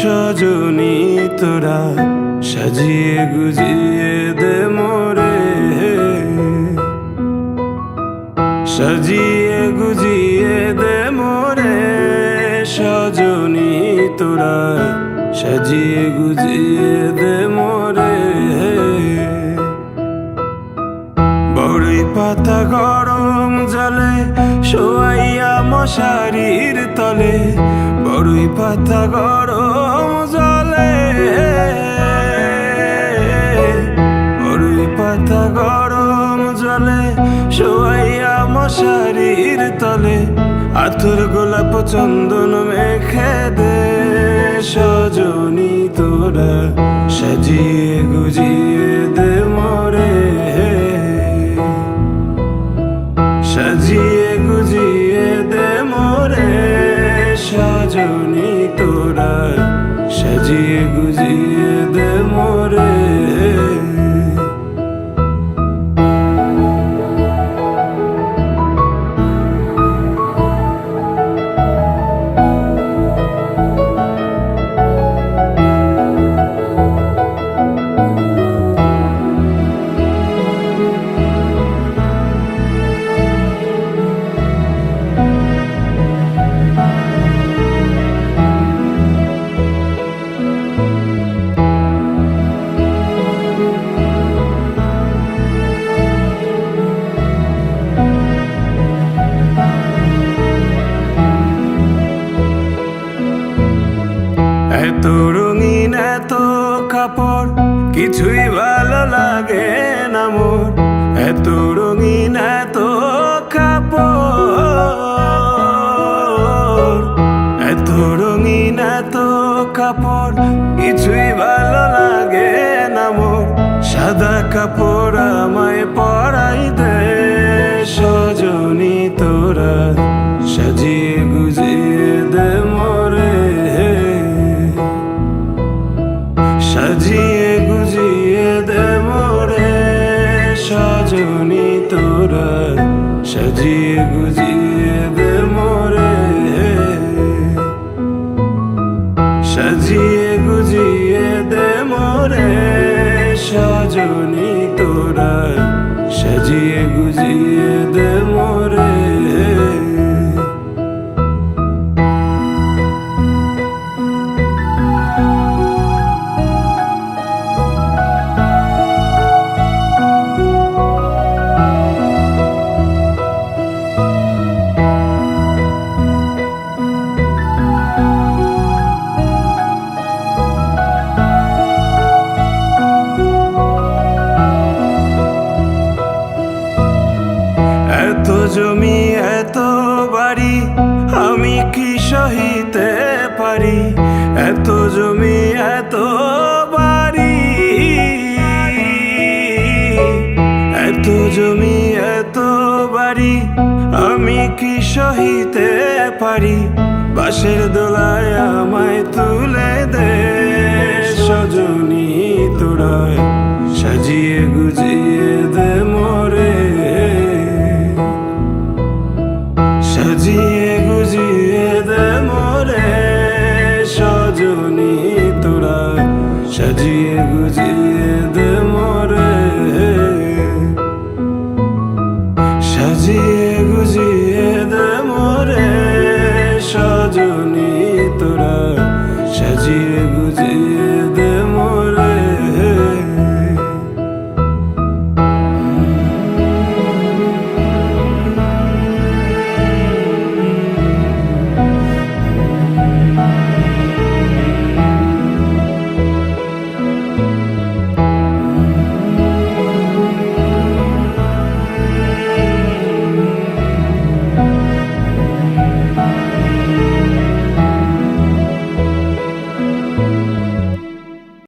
সজনী তোরা সাজিয়ে গুজিয়ে দে মোরে, সাজিয়ে গুজিয়ে দে মোরে সজনী তোরা সাজিয়ে গুজিয়ে দে মোরে। বড়ই পাতা গরম জলে শোয়াইয়া মশারির তলে, বড়ই পাতা গরম জলে, বড়ই পাতা গরম জলে শোয়াইয়া মশারির তলে, আতর গোলাপ চন্দন মেখে দে সজনী তোরা সাজিয়ে গুজিয়ে দে মোরে, সাজিয়ে গুজিয়ে দে মোরে সজনী তোরা সাজিয়ে গুজিয়ে দে মোরে। এত রঙিন এত কাপড় কিছুই ভালো লাগে না মোর, এত রঙিন এত কাপড়, এত রঙিন এত কাপড় কিছুই ভালো লাগে না মোর, সাদা কাপড় আমায় পরাই দে সজনী তোরা সাজিয়ে গুজিয়ে দে মোরে, সাজিয়ে গুজিয়ে দে মোরে সজনী তোরা সাজিয়ে গুজিয়ে দে মোরে, সাজিয়ে গুজিয়ে দে মোরে সজনী তোরা সাজিয়ে গুজিয়ে দে মোরে। এত জমি এত বাড়ি আমি কি সহিতে পারি, এত জমি এত বাড়ি, এত জমি এত বাড়ি আমি কি সহিতে পারি, বাঁশের দোলায় আমায় তুলে দে সজনী তোরা সাজিয়ে গুজিয়ে দে মোরে, সাজিয়ে গুজিয়ে দে মোরে সজনী তোরা সাজিয়ে গুজিয়ে দে মোরে, সাজিয়ে গুজিয়ে দে মোরে সজনী তোরা সাজিয়ে